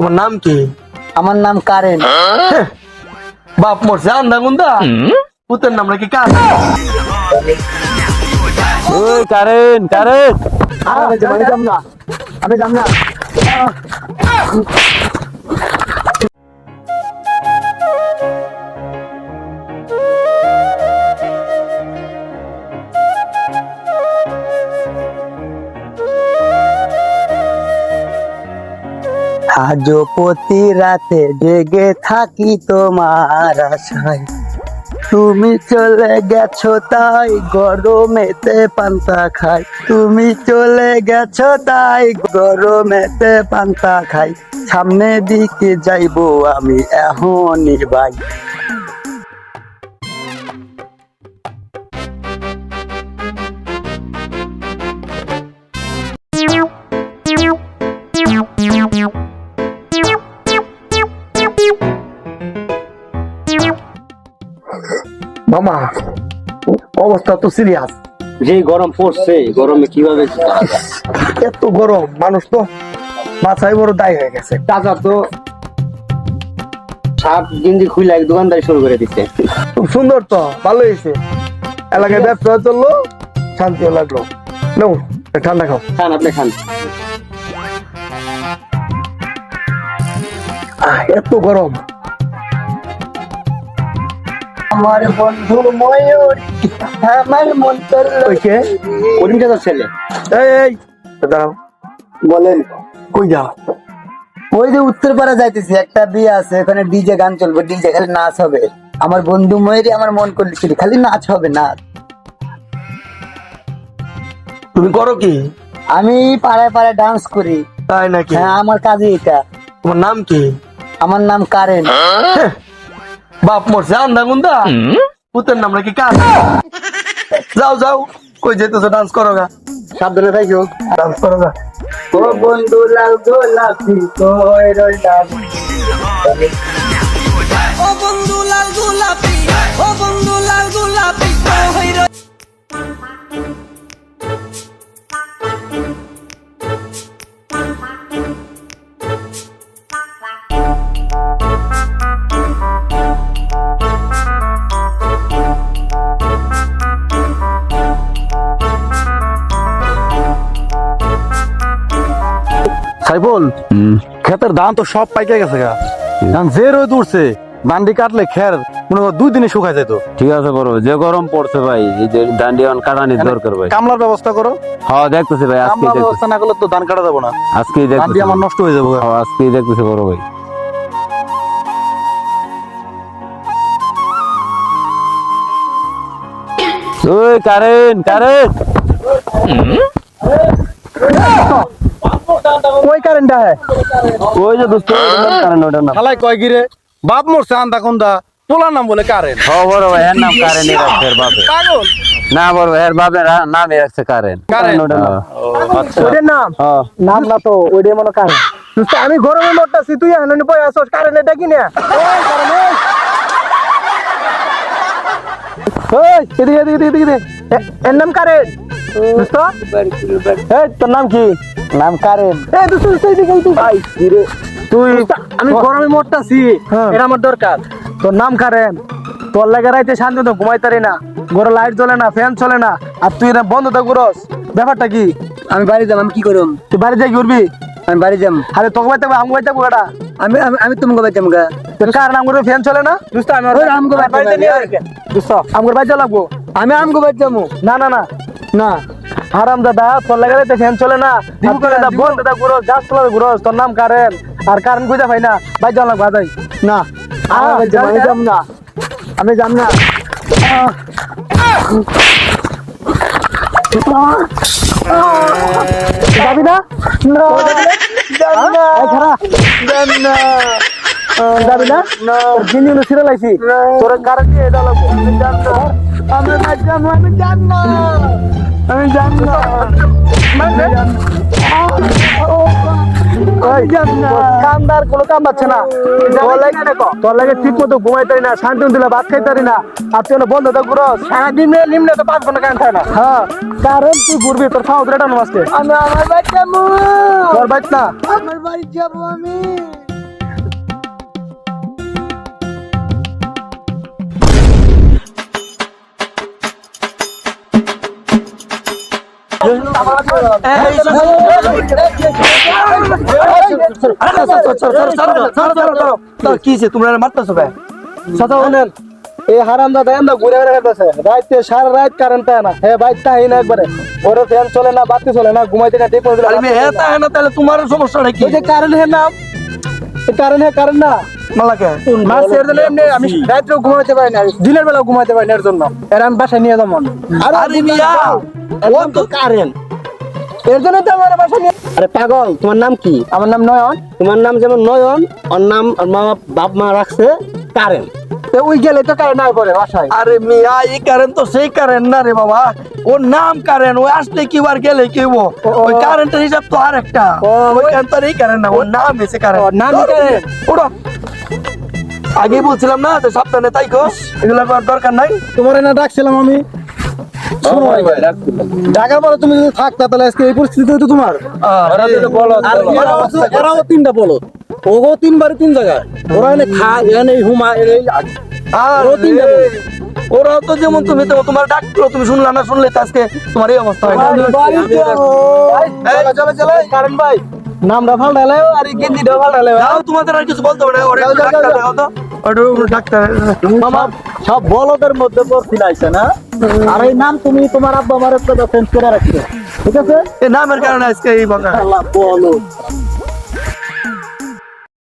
তোমার নাম কি? আমার নাম কারেন। বাপ মরছে আন্দা গুন্দা, পুতের নাম নাকি কারেন। ওই কারেন কারেন আমি যাম না, আমি যাম না। আজও প্রতি রাতে জেগে থাকি তোমার আশায়, তুমি চলে গেছো তাই গরমেতে পান্তা খাই, তুমি চলে গেছো তাই গরমেতে পান্তা খাই, সামনের দিকে যাইবো আমি এখনই ভাই। মামা অবস্থা তো সিরিয়াস। যে গরম পড়ছে গরমে কিভাবে কি করা যায়? এত গরম, মানুষ তো বাছাই বড় দায় হয়ে গেছে। চাচা তো সাপ গেঞ্জি খুলে এক দোকানদারি শুরু করে দিচ্ছে। খুব সুন্দর তো, ভালো হয়েছে। এলাকায় ব্যবসা চললো, শান্তিও লাগলো। নাও ঠান্ডা খাও। খান আপনি খান। এত গরম। আমার বন্ধু ময়ূর আমার মন করলো। ওই কে? করিম চাচার ছেলে। এই দাঁড়াও, বলেন। কই যাও? ওই যে উত্তরপাড়া যাইতেছি, একটা বিয়ে আছে, ওখানে ডিজে গান চলবে, ডিজে খালি নাচ হবে। আমার বন্ধু ময়ূরী আমার মন করছিল, খালি নাচ হবে নাচ। তুমি করো কি? আমি পাড়ায় পাড়ায় ডান্স করি। তাই নাকি? হ্যাঁ, আমার কাজই এটা। তোমার নাম কি? আমার নাম কারেন। বাপ মরছে আন্দা গুন্দা, পুতের নাম নাকি কারেন। যাও যাও, কই যেতেছো? ডান্স করো গা, সাবধানে থাকিও। ডান্স করো গা। ও বন্ধু লাল গোলাপি কই রইলা। ও বন্ধু লাল গোলাপি, ও বন্ধু লাল গোলাপি কই রে। সাইফুল, ক্ষেতের ধান তো সব পাইকে গেছে গা। ধান যে রোদ উঠছে, ডান্ডি কাটলে খের মনে করো 2 দিনে শুকায় যেত। ঠিক আছে বড়, যে গরম পড়ছে ভাই, এই যে ডান্ডি অন কাটানির দরকার ভাই। কামলার ব্যবস্থা করো। হ্যাঁ দেখতেছি ভাই, আজকে কামলার ব্যবস্থা না করলে তো ধান কাটা যাবো না, আজকেই ডান্ডি দেখতেছি। আমার নষ্ট হয়ে যাবো। হ্যাঁ আজকেই দেখতেছি বড় ভাই। ওই কারেন কারেন ওই কারেন্টটা হ্যাঁ, ওই যে দোস্ত কারেন, ওটার নাম। খালাই কয় গিরে বাপ মরছে আন্দা কোন্দা, পোলার নাম বলে কারেন। হ্যাঁ বড় ভাই, এর নাম কারেনই রাখছে এর বাপে। পাগল না বড় ভাই, এর বাপের নামই রাখছে কারেন। কারেন। ওটার নাম। আচ্ছা ওইটার নাম হ্যাঁ। নাম না তো, ওইটাই মনে কারেন। দোস্ত, আমি গরমে মরতাছি, তুই এখানে বই আসছ, কারেন্টে ডাকি না। ওই কারেন, ওই এদিকে এদিকে এদিকে এদিকে। এর নাম কারেন। দোস্ত, এই তোর নাম কি? নাম কারেন। এই দোস্ত দোস্ত, এদিকে এদিকে। ভাই রে তুই, আমি গরমে মরতাছি, এটা আমার দরকার। তোর নাম কারেন, তোর লাগে রাইতে শান্তি তো ঘুমাইতারি না, ঘরে লাইট জ্বলে না, ফ্যান চলে না, আর তুই এটা বন্ধ তো করস। ব্যাপারটা কি? আমি বাড়ি যাম, আমি কি করুম? তুই বাড়ি যাই ঘুরবি? আমি বাড়ি যাম। আরে তোকে বাইতে আমি বাইতে গোটা আমি আমি আমি তোমাকে বাড়ি যাম গা। তোর কার নাম করে ফ্যান চলে না? দোস্ত আমি ওই আমগো বাড়ি বাড়িতে যাবো। নিয়ে আয়। দোস্ত আমগো বাইতে লাগবো। আমি আমগো বাড়ি যাবো। না না না না, হারাম দাদা, তোর লাগে রাইতে ফ্যান চলে না, দিব আর তুই এটা দিব। বন্ধ দাদা ঘুরস, গাছ তোলা ঘুরস, তোর নাম কারেন, আর কারেন খুঁজে পাই না, বাইতে যাওয়া লাগবে যাই। না, আমি বাড়ি যাবো, আমি যাম না, আমি যাম না। যাবি না? যাম না, এই খারা, যাম না। যাবি না? তোর জিনিস ছিঁড়ে লাইছি, তোর কারেন দিয়ে এটা লাগবো। আমি যাম না, আমি বাড়ি যাবো, আমি যাম না, আমি যাম না, আমি যাম না। কামদার কোনো কাম পাচ্ছে না, তোর লাগে ঠিক মতো ঘুমাইতারি না, শান্তি দিলে ভাত খাইতারি না, আর তুই বন্ধ তো ঘুরো সারাদিন নিম্নে তো 5 ঘন্টা কারেন্ট থাকে না। হ্যাঁ, কারণ তুই ঘুরবি, তোর খাওয়া ধরে টানো আজকে। আমি আমার বাড়ি যাবো, তোর বাইত না, আমার বাড়ি যাবো আমি। কি তোমরা মারতেছো ভাই? সাদা বলেন এই হারাম দাদা এমন ঘুরে ঘুরে গেছে রাইতে সারা রাত কারেন্ট পায় না হে বাইক তাই না একবারে ওরে ফ্যান চলে না বাতি চলে না ঘুমাইতে না ঠিক করে আরে মেয়ে হ্যাঁ তা হ্যাঁ না, তাহলে তোমার সমস্যাটা কি? ওই যে কারেন্ট হে না কারেন্ট না মালাকে মাছ ছেড়ে দিলে এমনি আমি রাত্রেও ঘুমাইতে পারি না দিনের বেলাও ঘুমাইতে পারি না এর জন্য এর আমি বাসায় নিয়ে যাবো আরে মিয়া ও তো কারেন্ট এর জন্য তো আমার বাসায় নিয়ে আরে পাগল, তোমার নাম কি? আমার নাম নয়ন তোমার নাম যেমন নয়ন, ওর নাম ওর মা বাপ মা রাখছে কারেন। তো ওই গেলে তো কারেন্ট নাই পরে বাসায় আরে মিয়া এই কারেন্ট তো সেই কারেন্ট না রে বাবা, ওর নাম কারেন্ট, ও আসলে কি বার গেলে কি হবো? ওই কারেন্টের হিসাব তো আর একটা, ওই কারেন্ট এই কারেন্ট না, ওর নাম এসে কারেন্ট। ওর নামই current। ওড়ো আগে বলছিলাম না যে সাবধানে তাই কস, এগুলো করার দরকার নাই। তোমার না ডাকছিলাম আমি ঢাকার পরে তুমি যদি থাকতা তাহলে আজকে এই পরিস্থিতি হতো তোমার এরাও তিনটা বলো ওগো তিনবারে তিন জায়গায় ওরা এনে খায় এনে হুমা ওরা তো যেমন তুমি তো তোমার ডাকলো তুমি শুনলা না, শুনলে তো আজকে তোমার এই অবস্থা হয় না। চলো চলো কারণ ভাই নামটা ফাল্টালে আর এই গেঞ্জিটা ফাল্টালে যাও, তোমাদের আর কিছু বলতে হবে না, ওরা একটু ডাক্তার দেখাও তো, ওটা ডাক্তার। মামা সব বলদের মধ্যে পড়ছি নাইছে না, আর এই নাম তুমি তোমার আব্বা আমার একটা চেঞ্জ করে রাখছো, ঠিক আছে? এই নামের কারণে আজকে এই বকা। আল্লাহ বলো